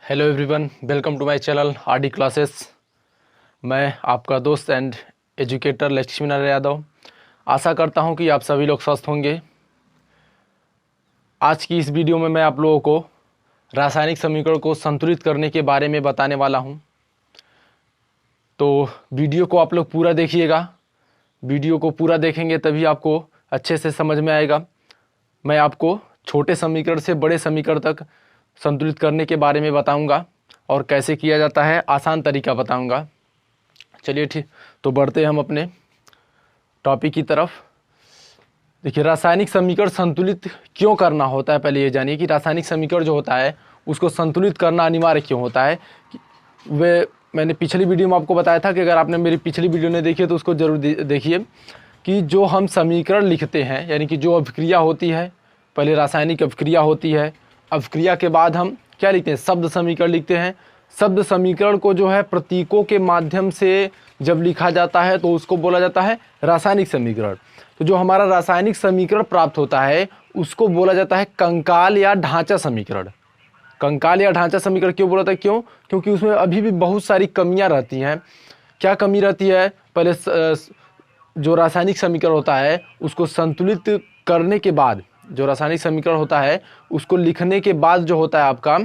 Hello everyone, welcome to my channel RD classes. मैं आपका दोस्त एंड एजुकेटर लक्ष्मी नारायण यादव। आशा करता हूं कि आप सभी लोग स्वस्थ होंगे। आज की इस वीडियो में मैं आप लोगों को रासायनिक समीकरण को संतुलित करने के बारे में बताने वाला हूं। तो वीडियो को आप लोग पूरा देखिएगा। वीडियो को पूरा देखेंगे तभी आपको अच्छे से समझ में आएगा। मैं आपको छोटे समीकरण से बड़े समीकरण तक संतुलित करने के बारे में बताऊंगा और कैसे किया जाता है, आसान तरीका बताऊंगा। चलिए ठीक, तो बढ़ते हैं हम अपने टॉपिक की तरफ। देखिए, रासायनिक समीकरण संतुलित क्यों करना होता है। पहले ये जानिए कि रासायनिक समीकरण जो होता है उसको संतुलित करना अनिवार्य क्यों होता है। मैंने पिछली वीडियो में आपको बताया था कि अगर आपने मेरी पिछली वीडियो नहीं देखी है तो उसको जरूर देखिए कि जो हम समीकरण लिखते हैं, यानी कि जो अभिक्रिया होती है, पहले रासायनिक अभिक्रिया होती है, अभिक्रिया के बाद हम क्या लिखते हैं, शब्द समीकरण लिखते हैं। शब्द समीकरण को जो है प्रतीकों के माध्यम से जब लिखा जाता है तो उसको बोला जाता है रासायनिक समीकरण। तो जो हमारा रासायनिक समीकरण प्राप्त होता है उसको बोला जाता है कंकाल या ढांचा समीकरण। कंकाल या ढांचा समीकरण क्यों बोला था, क्योंकि उसमें अभी भी बहुत सारी कमियां रहती हैं। क्या कमी रहती है, पहले जो रासायनिक समीकरण होता है उसको संतुलित करने के बाद, जो रासायनिक समीकरण होता है उसको लिखने के बाद जो होता है आपका,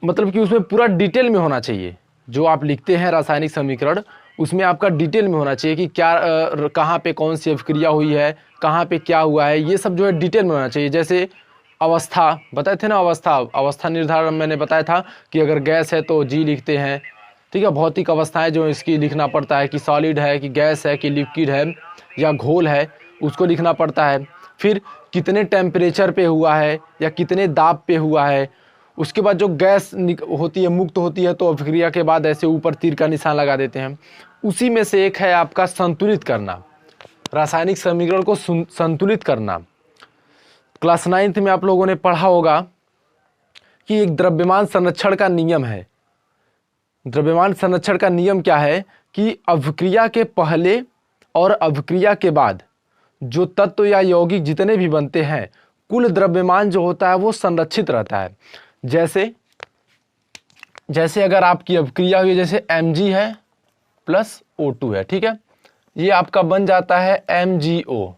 मतलब कि उसमें पूरा डिटेल में होना चाहिए। जो आप लिखते हैं रासायनिक समीकरण उसमें आपका डिटेल में होना चाहिए कि क्या कहाँ पे कौन सी अभिक्रिया हुई है, कहाँ पे क्या हुआ है, ये सब जो है डिटेल में होना चाहिए। जैसे अवस्था बताए थे ना, अवस्था निर्धारण मैंने बताया था कि अगर गैस है तो जी लिखते हैं। ठीक है, भौतिक अवस्थाएं जो इसकी लिखना पड़ता है कि सॉलिड है कि गैस है कि लिक्विड है या घोल है, उसको लिखना पड़ता है। फिर कितने टेम्परेचर पे हुआ है या कितने दाब पे हुआ है। उसके बाद जो गैस होती है, मुक्त होती है, तो अभिक्रिया के बाद ऐसे ऊपर तीर का निशान लगा देते हैं। उसी में से एक है आपका संतुलित करना, रासायनिक समीकरण को संतुलित करना। क्लास 9th में आप लोगों ने पढ़ा होगा कि एक द्रव्यमान संरक्षण का नियम है। द्रव्यमान संरक्षण का नियम क्या है कि अभिक्रिया के पहले और अभिक्रिया के बाद जो तत्व या यौगिक जितने भी बनते हैं, कुल द्रव्यमान जो होता है वो संरक्षित रहता है। जैसे अगर आपकी अभिक्रिया हुई, जैसे Mg है प्लस O2 है, ठीक है, ये आपका बन जाता है MgO,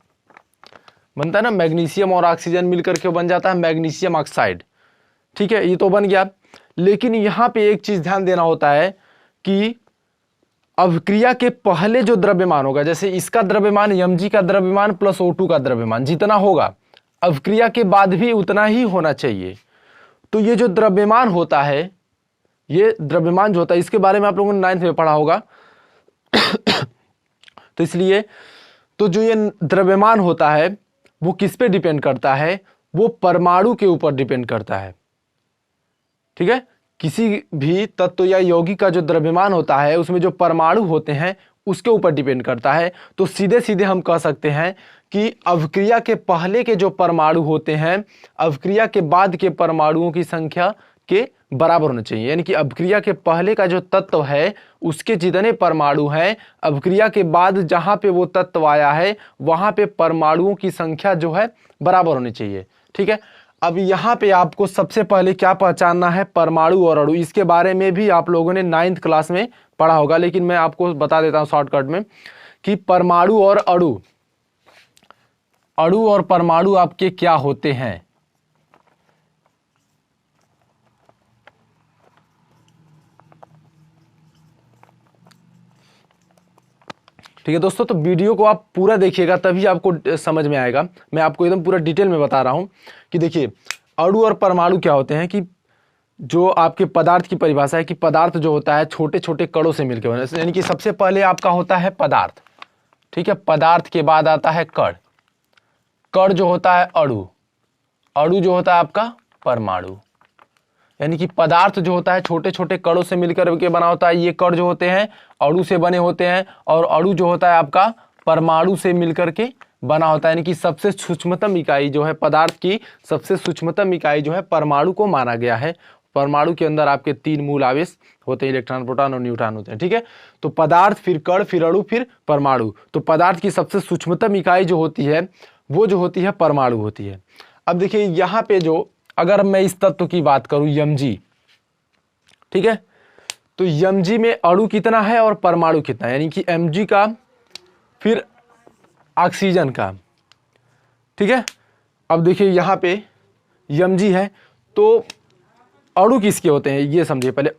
बनता है ना, मैग्नीशियम और ऑक्सीजन मिलकर के बन जाता है मैग्नीशियम ऑक्साइड। ठीक है, ये तो बन गया। लेकिन यहाँ पे एक चीज ध्यान देना होता है कि अभिक्रिया के पहले जो द्रव्यमान होगा, जैसे इसका द्रव्यमान Mg का द्रव्यमान प्लस O2 का द्रव्यमान जितना होगा, अभिक्रिया के बाद भी उतना ही होना चाहिए। तो ये जो द्रव्यमान होता है, ये द्रव्यमान जो होता है, इसके बारे में आप लोगों ने 9th में पढ़ा होगा। तो इसलिए तो जो ये द्रव्यमान होता है वो किस पे डिपेंड करता है, वो परमाणु के ऊपर डिपेंड करता है। ठीक है, किसी भी तत्व या यौगिक का जो द्रव्यमान होता है उसमें जो परमाणु होते हैं उसके ऊपर डिपेंड करता है। तो सीधे सीधे हम कह सकते हैं कि अभिक्रिया के पहले के जो परमाणु होते हैं अभिक्रिया के बाद के परमाणुओं की संख्या के बराबर होना चाहिए। यानी कि अभिक्रिया के पहले का जो तत्व है उसके जितने परमाणु हैं, अभिक्रिया के बाद जहां पे वो तत्व आया है वहां पे परमाणुओं की संख्या जो है बराबर होनी चाहिए। ठीक है, अब यहाँ पे आपको सबसे पहले क्या पहचानना है, परमाणु और अणु। इसके बारे में भी आप लोगों ने 9th क्लास में पढ़ा होगा, लेकिन मैं आपको बता देता हूँ शॉर्टकट में कि परमाणु और अणु और परमाणु आपके क्या होते हैं। ठीक है दोस्तों, तो वीडियो को आप पूरा देखिएगा तभी आपको समझ में आएगा। मैं आपको एकदम पूरा डिटेल में बता रहा हूं कि देखिए अणु और परमाणु क्या होते हैं। कि जो आपके पदार्थ की परिभाषा है कि पदार्थ जो होता है छोटे छोटे कणों से मिलकर बना, यानी कि सबसे पहले आपका होता है पदार्थ। ठीक है, पदार्थ के बाद आता है कण जो होता है अणु जो होता है आपका परमाणु। यानी कि पदार्थ जो होता है छोटे छोटे कणों से मिलकर के बना होता है, ये कण जो होते हैं अणु से बने होते हैं, और अणु जो होता है आपका परमाणु से मिलकर के बना होता है। यानी कि सबसे सूक्ष्मतम इकाई जो है, पदार्थ की सबसे सूक्ष्मतम इकाई जो है परमाणु को माना गया है। परमाणु के अंदर आपके 3 मूल आवेश होते हैं, इलेक्ट्रॉन, प्रोटॉन और न्यूट्रॉन होते हैं। ठीक है, तो पदार्थ, फिर कण, फिर अणु, फिर परमाणु। तो पदार्थ की सबसे सूक्ष्मतम इकाई जो होती है वो जो होती है परमाणु होती है। अब देखिए यहाँ पे जो, अगर मैं इस तत्व की बात करूं Mg, ठीक है। तो mg में अणु कितना है और परमाणु कितना है, यानी कि mg का फिर ऑक्सीजन का, ठीक है। अब देखिए यहाँ पे mg है, तो अणु किसके होते हैं ये समझिए पहले।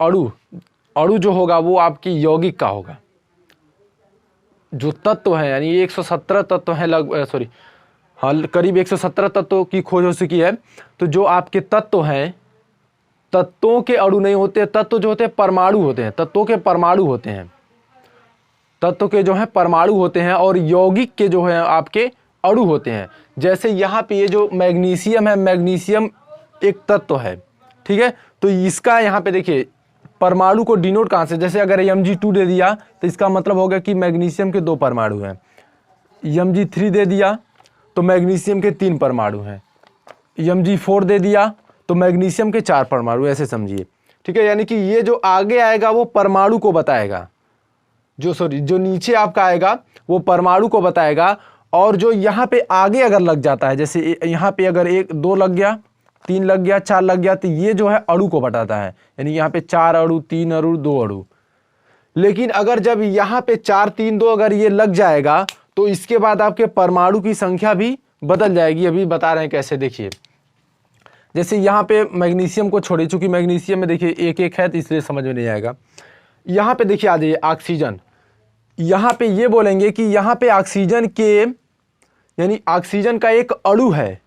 अणु जो होगा वो आपकी यौगिक का होगा। जो तत्व है यानी 117 तत्व हैं करीब 117 तत्वों की खोज हो चुकी है। तो जो आपके तत्व हैं, तत्वों के अणु नहीं होते, तत्व जो होते हैं परमाणु होते हैं, तत्वों के परमाणु होते हैं, तत्व के जो है परमाणु होते हैं, और यौगिक के जो है आपके अणु होते हैं। जैसे यहाँ पे ये जो मैग्नीशियम है, मैग्नीशियम एक तत्व है, ठीक है। तो इसका यहाँ पे देखिए परमाणु को डिनोट कहाँ से, जैसे अगर Mg2 दे दिया तो इसका मतलब होगा कि मैग्नीशियम के 2 परमाणु हैं। Mg3 दे दिया तो मैग्नीशियम के 3 परमाणु हैं। Mg4 दे दिया तो मैग्नीशियम के 4 परमाणु, ऐसे समझिए, ठीक है। यानी कि ये जो आगे आएगा वो परमाणु को बताएगा, जो नीचे आपका आएगा वो परमाणु को बताएगा। और जो यहाँ पे आगे अगर लग जाता है, जैसे यहाँ पे अगर 1 2 लग गया, 3 लग गया, 4 लग गया, तो ये जो है अणु को बताता है, यानी यहाँ पे 4 अणु, 3 अणु, 2 अणु। लेकिन अगर जब यहाँ पे 4 3 2 अगर ये लग जाएगा तो इसके बाद आपके परमाणु की संख्या भी बदल जाएगी। अभी बता रहे हैं कैसे, देखिए। जैसे यहाँ पे मैग्नीशियम को छोड़िए, चूंकि मैग्नीशियम में देखिए 1 1 है तो इसलिए समझ में नहीं आएगा। यहाँ पे देखिए आ जाइए ऑक्सीजन, यहाँ पे ये बोलेंगे कि यहाँ पे ऑक्सीजन के, यानी ऑक्सीजन का एक अणु है।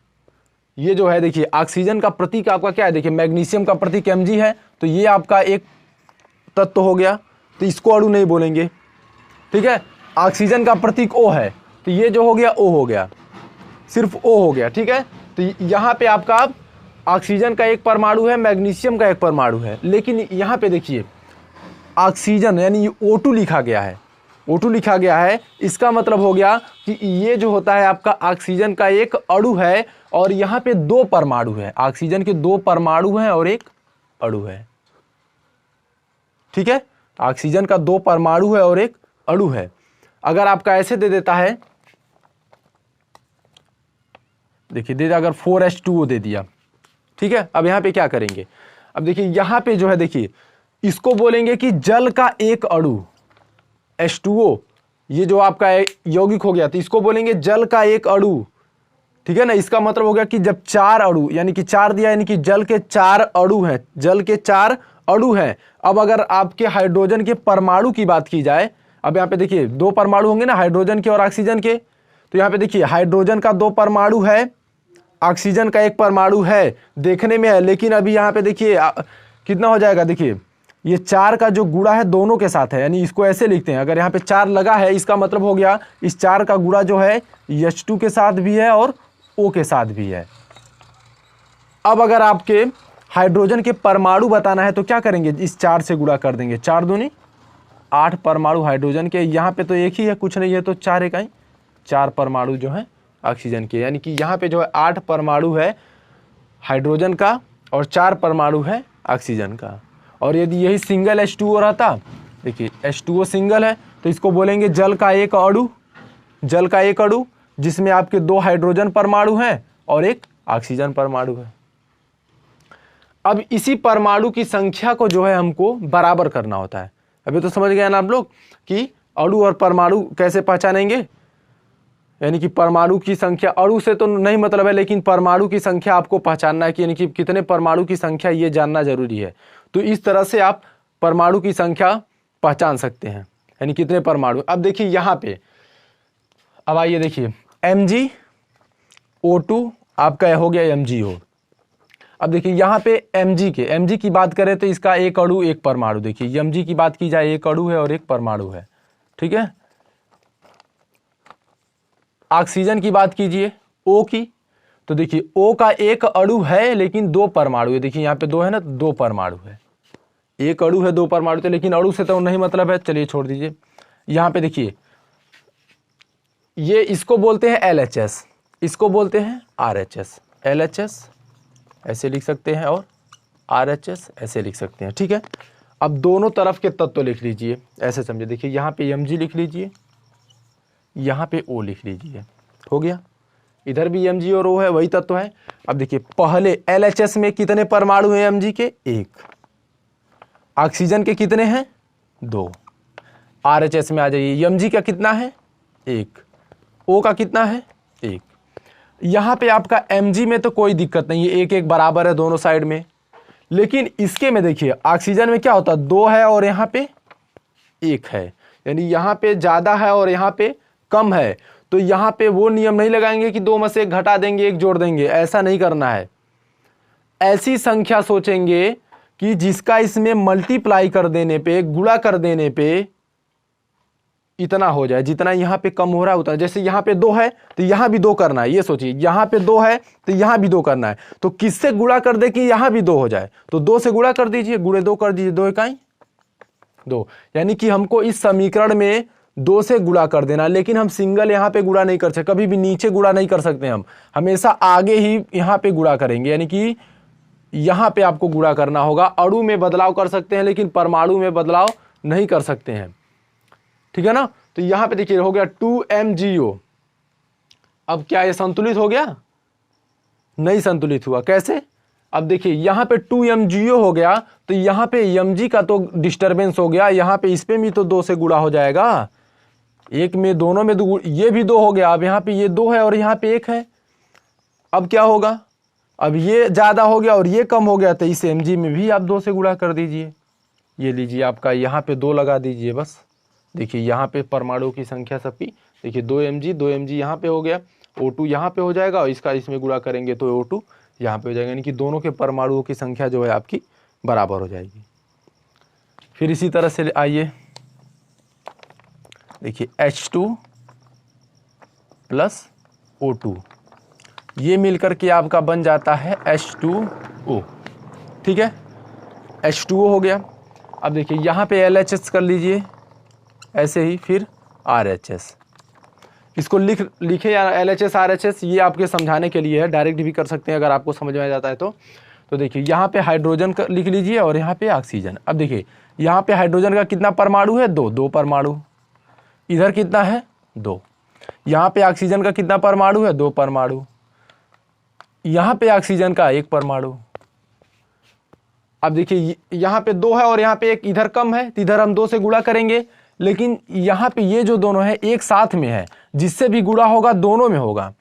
ये जो है देखिए ऑक्सीजन का प्रतीक आपका क्या है, देखिए मैग्नीशियम का प्रतीक Mg है, तो ये आपका एक तत्व हो गया, तो इसको अणु नहीं बोलेंगे, ठीक है। ऑक्सीजन का प्रतीक O है, तो ये जो हो गया O हो गया, सिर्फ O हो गया, ठीक है। तो यहाँ पे आपका ऑक्सीजन का एक परमाणु है, मैग्नीशियम का एक परमाणु है। लेकिन यहाँ पे देखिए ऑक्सीजन यानी O2 लिखा गया है, O2 लिखा गया है, इसका मतलब हो गया कि ये जो होता है आपका ऑक्सीजन का एक अणु है, और यहाँ पे 2 परमाणु है। ऑक्सीजन के 2 परमाणु हैं और एक अणु है, ठीक है। ऑक्सीजन का 2 परमाणु है और एक अणु है। अगर आपका ऐसे दे देता है, देखिए दे दिया, अगर 4H2O दे दिया, ठीक है। अब यहाँ पे क्या करेंगे, अब देखिए यहाँ पे जो है देखिए इसको बोलेंगे कि जल का एक अणु H2O, ये जो आपका यौगिक हो गया, तो इसको बोलेंगे जल का एक अणु, ठीक है ना। इसका मतलब हो गया कि जब 4 अणु, यानी कि 4 दिया, यानी कि जल के 4 अणु हैं, जल के 4 अणु हैं। अब अगर आपके हाइड्रोजन के परमाणु की बात की जाए, अब यहाँ पे देखिए 2 परमाणु होंगे ना, हाइड्रोजन के और ऑक्सीजन के। तो यहाँ पे देखिए हाइड्रोजन का 2 परमाणु है, ऑक्सीजन का 1 परमाणु है, देखने में है। लेकिन अभी यहाँ पे देखिए कितना हो जाएगा, देखिए ये 4 का जो गुणा है दोनों के साथ है, यानी इसको ऐसे लिखते हैं, अगर यहाँ पे 4 लगा है इसका मतलब हो गया इस 4 का गुणा जो है H2 के साथ भी है और O के साथ भी है। अब अगर आपके हाइड्रोजन के परमाणु बताना है तो क्या करेंगे, इस 4 से गुणा कर देंगे, 4 दूनी 8 परमाणु हाइड्रोजन के। यहाँ पे तो एक ही है, कुछ नहीं है, तो 4 इकाई 4 परमाणु जो है ऑक्सीजन के, यानी कि यहाँ पे जो है 8 परमाणु है हाइड्रोजन का और 4 परमाणु है ऑक्सीजन का। और यदि यही सिंगल H2O रहता, देखिए H2O सिंगल है, तो इसको बोलेंगे जल का एक अणु, जल का एक अणु जिसमें आपके 2 हाइड्रोजन परमाणु हैं और एक ऑक्सीजन परमाणु है। अब इसी परमाणु की संख्या को जो है हमको बराबर करना होता है। अभी तो समझ गए ना आप लोग कि अणु और परमाणु कैसे पहचानेंगे, यानी कि परमाणु की संख्या, अणु से तो नहीं मतलब है, लेकिन परमाणु की संख्या आपको पहचानना है कि यानी कि कितने परमाणु की संख्या, ये जानना जरूरी है। तो इस तरह से आप परमाणु की संख्या पहचान सकते हैं, यानी कितने परमाणु। अब देखिए यहाँ पे, अब आइए देखिए MgO2 आपका हो गया MgO। अब देखिए यहाँ पे Mg की बात करें तो इसका एक अणु एक परमाणु, देखिए Mg की बात की जाए एक अणु है और एक परमाणु है, ठीक है। ऑक्सीजन की बात कीजिए O की, तो देखिए O का एक अणु है लेकिन 2 परमाणु है, देखिए यहाँ पे 2 है ना, 2 परमाणु है, एक अणु है 2 परमाणु थे, लेकिन अणु से तो नहीं मतलब है, चलिए छोड़ दीजिए। यहाँ पे देखिए ये इसको बोलते हैं LHS, इसको बोलते हैं RHS, LHS ऐसे लिख सकते हैं और RHS ऐसे लिख सकते हैं, ठीक है। अब दोनों तरफ के तत्व लिख लीजिए, ऐसे समझिए, देखिए यहाँ पे Mg लिख लीजिए, यहाँ पे O लिख लीजिए, हो गया। इधर भी Mg और O है, वही तत्व है। अब देखिए पहले LHS में कितने परमाणु हैं Mg के, 1, ऑक्सीजन के कितने हैं 2, RHS में आ जाइए, Mg का कितना है 1, O का कितना है 1। यहाँ पे आपका Mg में तो कोई दिक्कत नहीं है, 1 1 बराबर है दोनों साइड में। लेकिन इसके में देखिए ऑक्सीजन में क्या होता है 2 है और यहाँ पे 1 है, यानी यहाँ पे ज़्यादा है और यहाँ पे कम है। तो यहाँ पे वो नियम नहीं लगाएंगे कि 2 में से 1 घटा देंगे 1 जोड़ देंगे, ऐसा नहीं करना है। ऐसी संख्या सोचेंगे कि जिसका इसमें मल्टीप्लाई कर देने पे, गुणा कर देने पे इतना हो जाए, जितना यहाँ पे कम हो रहा है उतना। जैसे यहाँ पे 2 है तो यहाँ भी 2 करना है, ये सोचिए यहाँ पे 2 है तो यहाँ भी 2 करना है। तो किससे गुणा कर दे कि यहाँ भी 2 हो जाए, तो 2 से गुणा कर दीजिए, गुणे 2 कर दीजिए, 2 इकाई 2। यानी कि हमको इस समीकरण में 2 से गुणा कर देना। लेकिन हम सिंगल यहाँ पे गुणा नहीं कर सकते, कभी भी नीचे गुणा नहीं कर सकते, हम हमेशा आगे ही यहाँ पे गुणा करेंगे। यानी कि यहाँ पे आपको गुणा करना होगा। अणु में बदलाव कर सकते हैं लेकिन परमाणु में बदलाव नहीं कर सकते हैं, ठीक है ना। तो यहाँ पे देखिए हो गया 2MgO। अब क्या ये संतुलित हो गया, नहीं संतुलित हुआ। कैसे, अब देखिए यहाँ पे 2MgO हो गया तो यहाँ पे Mg का तो डिस्टरबेंस हो गया, यहाँ पे इस पे भी तो 2 से गुणा हो जाएगा, एक में दोनों में ये भी 2 हो गया। अब यहाँ पे ये 2 है और यहाँ पे 1 है, अब क्या होगा, अब ये ज़्यादा हो गया और ये कम हो गया, तो इस Mg में भी आप 2 से गुणा कर दीजिए। ये लीजिए आपका यहाँ पे 2 लगा दीजिए बस। देखिए यहाँ पे परमाणु की संख्या सबकी, देखिए 2 Mg यहाँ पे हो गया, O2 यहाँ पे हो जाएगा और इसका इसमें गुणा करेंगे तो O2 यहाँ पे हो जाएगा। यानी कि दोनों के परमाणुओं की संख्या जो है आपकी बराबर हो जाएगी। फिर इसी तरह से आइए देखिए H2 प्लस O2, ये मिलकर के आपका बन जाता है H2O, ठीक है, H2O हो गया। अब देखिए यहाँ पे LHS कर लीजिए ऐसे ही, फिर RHS, इसको लिखे या LHS RHS, ये आपके समझाने के लिए है, डायरेक्ट भी कर सकते हैं अगर आपको समझ में आ जाता है तो देखिए यहाँ पे हाइड्रोजन लिख लीजिए और यहाँ पे ऑक्सीजन। अब देखिए यहाँ पे हाइड्रोजन का कितना परमाणु है 2 परमाणु, इधर कितना है 2। यहाँ पे ऑक्सीजन का कितना परमाणु है 2 परमाणु, यहाँ पे ऑक्सीजन का 1 परमाणु। अब देखिए यहाँ पे 2 है और यहाँ पे 1, इधर कम है तो इधर हम 2 से गुणा करेंगे। लेकिन यहाँ पे ये जो दोनों है एक साथ में है, जिससे भी गुणा होगा दोनों में होगा।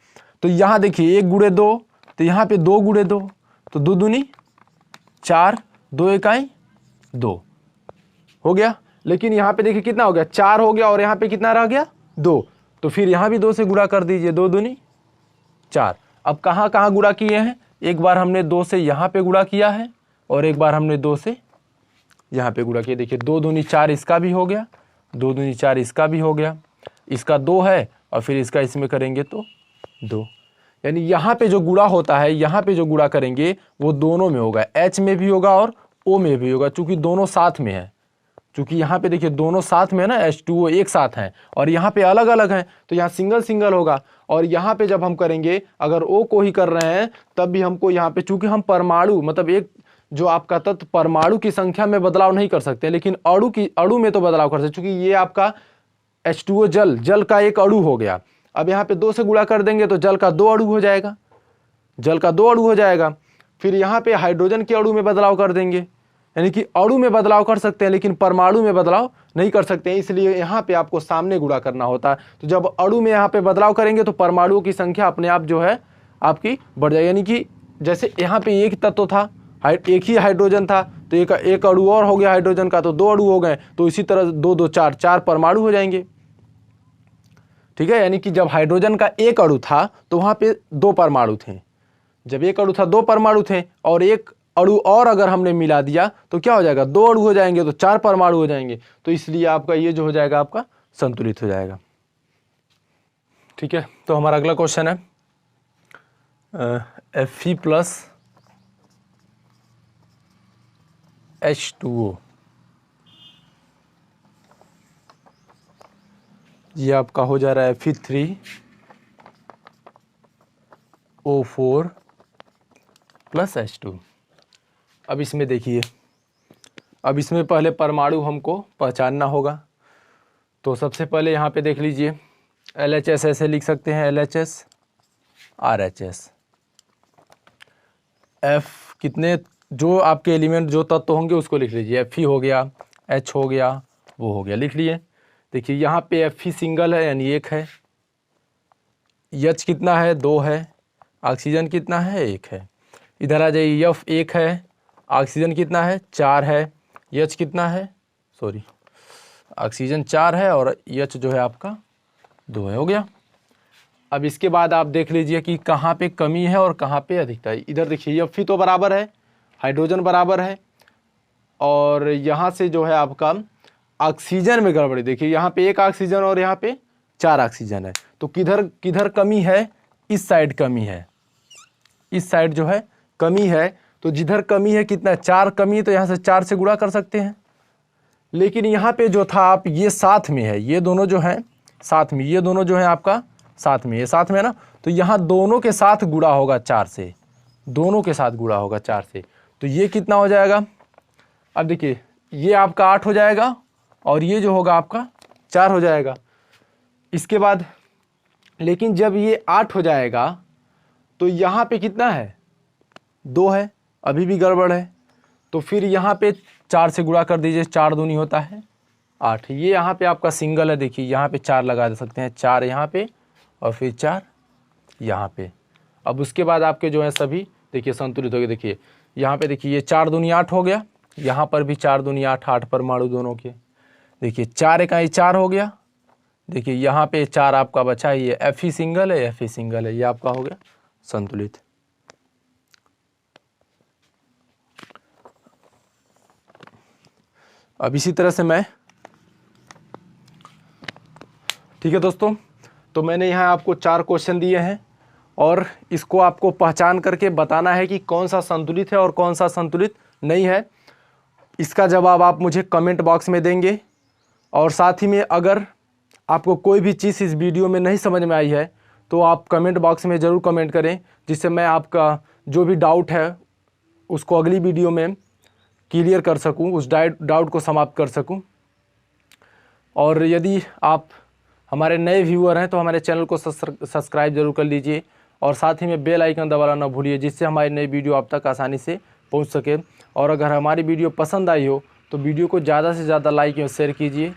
तो यहाँ देखिए 1 गुणे 2, तो यहाँ पे 2 गुणे 2, तो 2 दूनी 4, 2 इकाई 2 हो गया। लेकिन यहाँ पे देखिए कितना हो गया 4 हो गया और यहाँ पे कितना रह गया 2, तो फिर यहाँ भी 2 से गुणा कर दीजिए, 2 दूनी 4। अब कहाँ कहाँ गुणा किए हैं, एक बार हमने 2 से यहाँ पे गुणा किया है और एक बार हमने 2 से यहाँ पे गुणा किया। देखिए 2 दूनी 4 इसका भी हो गया, 2 दूनी 4 इसका भी हो गया, इसका 2 है और फिर इसका इसमें करेंगे तो 2। यानी यहाँ पे जो गुणा होता है, यहाँ पे जो गुणा करेंगे वो दोनों में होगा, H में भी होगा और O में भी होगा, चूंकि दोनों साथ में है। चूंकि यहाँ पे देखिए दोनों साथ में ना, H2O एक साथ हैं और यहाँ पे अलग अलग हैं, तो यहाँ सिंगल सिंगल होगा। और यहाँ पे जब हम करेंगे, अगर O को ही कर रहे हैं तब भी हमको यहाँ पे, चूंकि हम परमाणु मतलब एक जो आपका तत्व परमाणु की संख्या में बदलाव नहीं कर सकते, लेकिन अणु में तो बदलाव कर सकते, चूंकि ये आपका H2O जल का एक अणु हो गया। अब यहाँ पे 2 से गुणा कर देंगे तो जल का 2 अणु हो जाएगा, जल का 2 अणु हो जाएगा। फिर यहाँ पे हाइड्रोजन के अणु में बदलाव कर देंगे, यानी कि अणु में बदलाव कर सकते हैं लेकिन परमाणु में बदलाव नहीं कर सकते हैं, इसलिए यहाँ पे आपको सामने गुणा करना होता है। तो जब अणु में यहाँ पे बदलाव करेंगे तो परमाणुओं की संख्या अपने आप जो है आपकी बढ़ जाएगी। यानी कि जैसे यहाँ पे एक तत्व था, एक ही हाइड्रोजन था, तो एक अणु और हो गया हाइड्रोजन का, तो 2 अणु हो गए। तो इसी तरह 2 2 4 परमाणु हो जाएंगे, ठीक है। यानी कि जब हाइड्रोजन का एक अणु था तो वहाँ पे 2 परमाणु थे, जब एक अणु था 2 परमाणु थे, और एक अणु और अगर हमने मिला दिया तो क्या हो जाएगा 2 अणु हो जाएंगे, तो 4 परमाणु हो जाएंगे। तो इसलिए आपका ये जो हो जाएगा आपका संतुलित हो जाएगा, ठीक है। तो हमारा अगला क्वेश्चन है Fe प्लस H2O, ये आपका हो जा रहा है Fe3O4 प्लस H2। अब इसमें देखिए, अब इसमें पहले परमाणु हमको पहचानना होगा। तो सबसे पहले यहाँ पे देख लीजिए LHS ऐसे लिख सकते हैं, LHS RHS। F कितने जो आपके एलिमेंट जो तत्व होंगे उसको लिख लीजिए। Fe हो गया, H हो गया, वो हो गया, लिख लिए। देखिए यहाँ पे Fe सिंगल है यानी 1 है, H कितना है 2 है, ऑक्सीजन कितना है 1 है। इधर आ जाइए, F 1 है, ऑक्सीजन कितना है 4 है, H कितना है, सॉरी ऑक्सीजन 4 है और H जो है आपका 2 है, हो गया। अब इसके बाद आप देख लीजिए कि कहाँ पे कमी है और कहाँ पे अधिकता है। इधर देखिए Fe तो बराबर है, हाइड्रोजन बराबर है, और यहाँ से जो है आपका ऑक्सीजन में गड़बड़ी। देखिए यहाँ पे 1 ऑक्सीजन और यहाँ पे 4 ऑक्सीजन है, तो किधर किधर कमी है, इस साइड कमी है, इस साइड जो है कमी है। तो जिधर कमी है कितना 4 कमी है, तो यहाँ से 4 से गुणा कर सकते हैं। लेकिन यहाँ पे जो था आप ये साथ में है, ये दोनों जो है साथ में, ये दोनों जो है आपका साथ में, ये साथ में है ना, तो यहाँ दोनों के साथ गुणा होगा 4 से, दोनों के साथ गुणा होगा 4 से, तो ये कितना हो जाएगा। अब देखिए ये आपका 8 हो जाएगा और ये जो होगा आपका 4 हो जाएगा। इसके बाद लेकिन जब ये 8 हो जाएगा तो यहाँ पे कितना है 2 है, अभी भी गड़बड़ है। तो फिर यहाँ पे 4 से गुणा कर दीजिए, 4 दूनी होता है 8। ये यहाँ पे आपका सिंगल है, देखिए यहाँ पे 4 लगा दे सकते हैं, 4 यहाँ पे और फिर 4 यहाँ पे। अब उसके बाद आपके जो है सभी देखिए संतुलित हो गए। देखिए यहाँ पे देखिए ये 4 दूनी 8 हो गया, यहाँ पर भी 4 दूनी 8, 8 परमाणु दोनों के। देखिए 4 इकाई 4 हो गया। देखिए यहाँ पे 4 आपका बचा, ये Fe सिंगल है, Fe सिंगल है, ये आपका हो गया संतुलित। अब इसी तरह से मैं, ठीक है दोस्तों, तो मैंने यहाँ आपको 4 क्वेश्चन दिए हैं और इसको आपको पहचान करके बताना है कि कौन सा संतुलित है और कौन सा संतुलित नहीं है। इसका जवाब आप मुझे कमेंट बॉक्स में देंगे। और साथ ही में अगर आपको कोई भी चीज़ इस वीडियो में नहीं समझ में आई है तो आप कमेंट बॉक्स में ज़रूर कमेंट करें, जिससे मैं आपका जो भी डाउट है उसको अगली वीडियो में क्लियर कर सकूं, उस डाउट को समाप्त कर सकूं। और यदि आप हमारे नए व्यूअर हैं तो हमारे चैनल को सब्सक्राइब जरूर कर लीजिए और साथ ही में बेल आइकन दबाना ना भूलिए, जिससे हमारी नई वीडियो आप तक आसानी से पहुंच सके। और अगर हमारी वीडियो पसंद आई हो तो वीडियो को ज़्यादा से ज़्यादा लाइक और शेयर कीजिए।